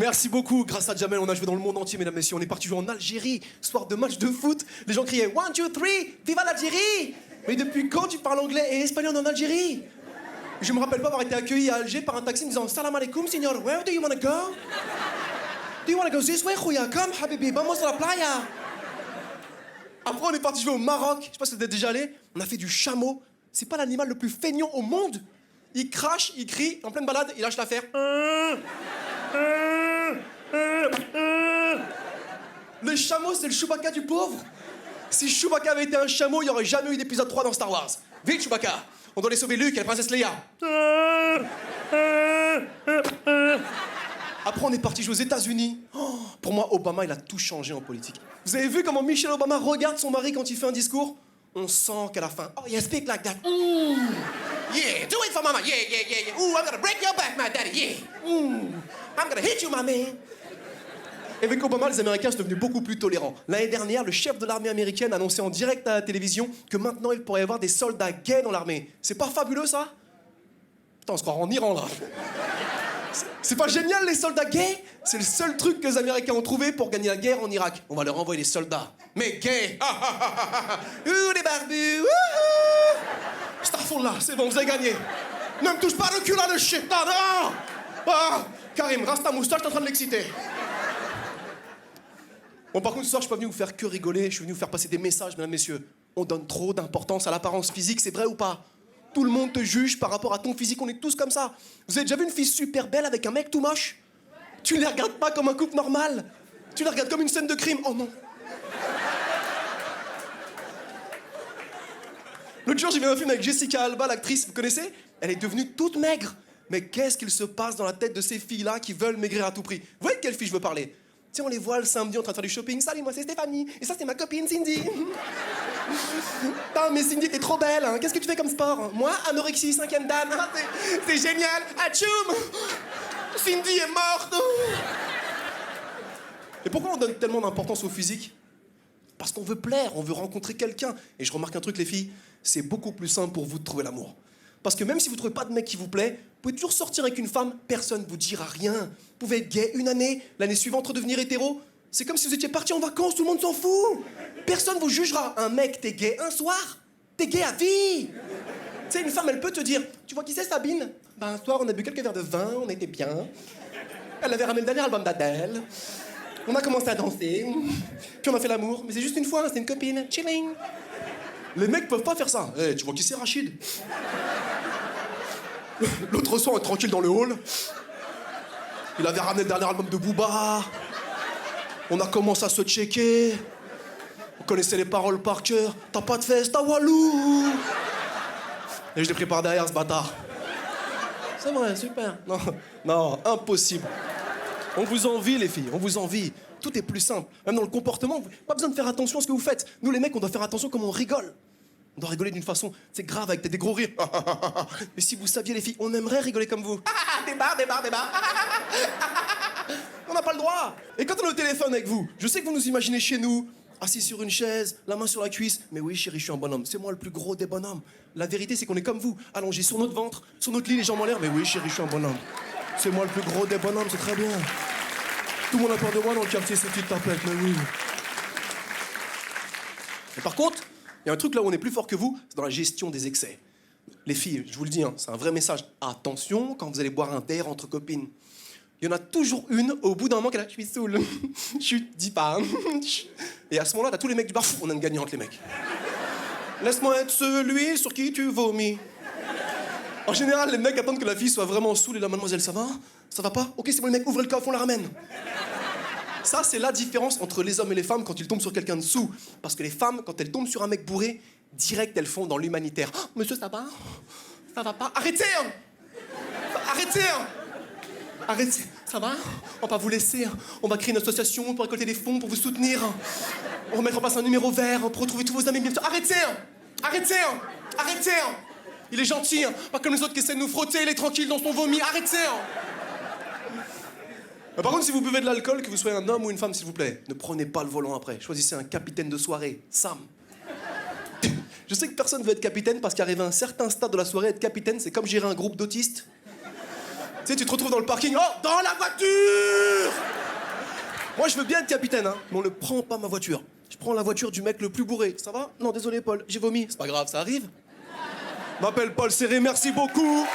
Merci beaucoup. Grâce à Jamel, on a joué dans le monde entier, mesdames, messieurs. On est parti jouer en Algérie, soir de match de foot. Les gens criaient 1, 2, 3, viva l'Algérie! Mais depuis quand tu parles anglais et espagnol en Algérie? Je me rappelle pas avoir été accueilli à Alger par un taxi me disant Salam alaikum, señor, where do you wanna go? Do you wanna go this way, Khouya? Come, habibi, vamos a la playa. Après, on est parti jouer au Maroc. Je sais pas si vous êtes déjà allé. On a fait du chameau. C'est pas l'animal le plus feignant au monde. Il crache, il crie, en pleine balade, il lâche l'affaire. Le chameau, c'est le Chewbacca du pauvre. Si Chewbacca avait été un chameau, il n'y aurait jamais eu d'épisode 3 dans Star Wars. Vite, Chewbacca. On doit aller sauver Luke et la princesse Leia. Après, on est parti jouer aux États-Unis. Oh, pour moi, Obama, il a tout changé en politique. Vous avez vu comment Michelle Obama regarde son mari quand il fait un discours? On sent qu'à la fin, oh yeah, speak like that. Ooh. Yeah, do it for mama. Yeah, yeah, yeah, yeah. Ooh, I'm gonna break your back, my daddy. Yeah. Ooh, I'm gonna hit you, my man. Et avec Obama, les Américains sont devenus beaucoup plus tolérants. L'année dernière, le chef de l'armée américaine annonçait en direct à la télévision que maintenant, il pourrait y avoir des soldats gays dans l'armée. C'est pas fabuleux, ça? Putain, on se croit en Iran, là. C'est pas génial, les soldats gays? C'est le seul truc que les Américains ont trouvé pour gagner la guerre en Irak. On va leur envoyer des soldats. Mais gays! Ouh, les barbus! Wouhou! Starfall, c'est bon, vous avez gagné. Ne me touche pas le cul, là, le shit! Non! Ah! Karim, rase ta moustache, t'es en train de l'exciter. Bon, par contre, ce soir, je suis pas venu vous faire que rigoler, je suis venu vous faire passer des messages, mesdames, messieurs. On donne trop d'importance à l'apparence physique, c'est vrai ou pas? Tout le monde te juge par rapport à ton physique, on est tous comme ça. Vous avez déjà vu une fille super belle avec un mec tout moche? Tu ne les regardes pas comme un couple normal. Tu les regardes comme une scène de crime. Oh non. L'autre jour, j'ai vu un film avec Jessica Alba, l'actrice, vous connaissez? Elle est devenue toute maigre. Mais qu'est-ce qu'il se passe dans la tête de ces filles-là qui veulent maigrir à tout prix? Vous voyez de quelle fille je veux parler? Tu sais, on les voit le samedi en train de faire du shopping. Salut, moi c'est Stéphanie. Et ça, c'est ma copine Cindy. Putain, mais Cindy, t'es trop belle. Hein. Qu'est-ce que tu fais comme sport? Moi, anorexie, 5e dan. Hein, c'est génial. Atchoum! Cindy est morte. Et pourquoi on donne tellement d'importance au physique? Parce qu'on veut plaire, on veut rencontrer quelqu'un. Et je remarque un truc, les filles, c'est beaucoup plus simple pour vous de trouver l'amour. Parce que même si vous trouvez pas de mec qui vous plaît, vous pouvez toujours sortir avec une femme, personne ne vous dira rien. Vous pouvez être gay une année, l'année suivante redevenir hétéro. C'est comme si vous étiez parti en vacances, tout le monde s'en fout. Personne vous jugera. Un mec, t'es gay un soir, t'es gay à vie. Tu sais, une femme, elle peut te dire, tu vois qui c'est Sabine? Ben, un soir, on a bu quelques verres de vin, on était bien. Elle avait ramené le dernier album d'Adèle. On a commencé à danser, puis on a fait l'amour. Mais c'est juste une fois, c'était une copine, chilling. Les mecs peuvent pas faire ça. Hey, tu vois qui c'est, Rachid? L'autre soir, on est tranquille dans le hall. Il avait ramené le dernier album de Booba. On a commencé à se checker. On connaissait les paroles par cœur. T'as pas de fesses, t'as Walou. Et je l'ai pris par derrière, ce bâtard. C'est vrai, super. Non, non, impossible. On vous envie, les filles, on vous envie. Tout est plus simple. Même dans le comportement, pas besoin de faire attention à ce que vous faites. Nous, les mecs, on doit faire attention comment on rigole. On doit rigoler d'une façon, c'est grave, avec des gros rires. Mais si vous saviez, les filles, on aimerait rigoler comme vous. Des barres. On n'a pas le droit. Et quand on est au téléphone avec vous, je sais que vous nous imaginez chez nous, assis sur une chaise, la main sur la cuisse. Mais oui, chérie, je suis un bonhomme. C'est moi le plus gros des bonhommes. La vérité, c'est qu'on est comme vous, allongés sur notre ventre, sur notre lit, les jambes en l'air. Mais oui, chérie, je suis un bonhomme. C'est moi le plus gros des bonhommes, c'est très bien. Tout le monde a peur de moi dans le quartier, ces petites tapettes, mais oui. Mais par contre, il y a un truc là où on est plus fort que vous, c'est dans la gestion des excès. Les filles, je vous le dis, hein, c'est un vrai message. Attention quand vous allez boire un verre entre copines. Il y en a toujours une, au bout d'un moment, qu'elle a « je suis saoule ». Chut, dis pas. Et à ce moment-là, t'as tous les mecs du bar, on a une gagnante, les mecs. Laisse-moi être celui sur qui tu vomis. En général, les mecs attendent que la fille soit vraiment saoule et là, mademoiselle, ça va? Ça va pas? Ok, c'est bon, les mecs, ouvrez le coffre, on la ramène. Ça, c'est la différence entre les hommes et les femmes quand ils tombent sur quelqu'un de saoul. Parce que les femmes, quand elles tombent sur un mec bourré, direct, elles font dans l'humanitaire. Oh, monsieur, ça va? Ça va pas? Arrêtez! Hein. Arrêtez! Hein. Arrêtez! Ça va? On va pas vous laisser. On va créer une association pour récolter des fonds pour vous soutenir. On va mettre en place un numéro vert pour retrouver tous vos amis. Arrêtez! Hein. Arrêtez! Hein. Arrêtez! Hein. Il est gentil, hein. Pas comme les autres qui essaient de nous frotter, il est tranquille dans son vomi. Arrêtez! Hein. Par contre, si vous buvez de l'alcool, que vous soyez un homme ou une femme, s'il vous plaît, ne prenez pas le volant après. Choisissez un capitaine de soirée, Sam. Je sais que personne veut être capitaine parce qu'arriver à un certain stade de la soirée, être capitaine, c'est comme gérer un groupe d'autistes. Tu sais, tu te retrouves dans le parking, oh, dans la voiture! Moi, je veux bien être capitaine, hein, mais on ne prend pas ma voiture. Je prends la voiture du mec le plus bourré. Ça va? Non, désolé, Paul, j'ai vomi. C'est pas grave, ça arrive. M'appelle Paul Serré, merci beaucoup.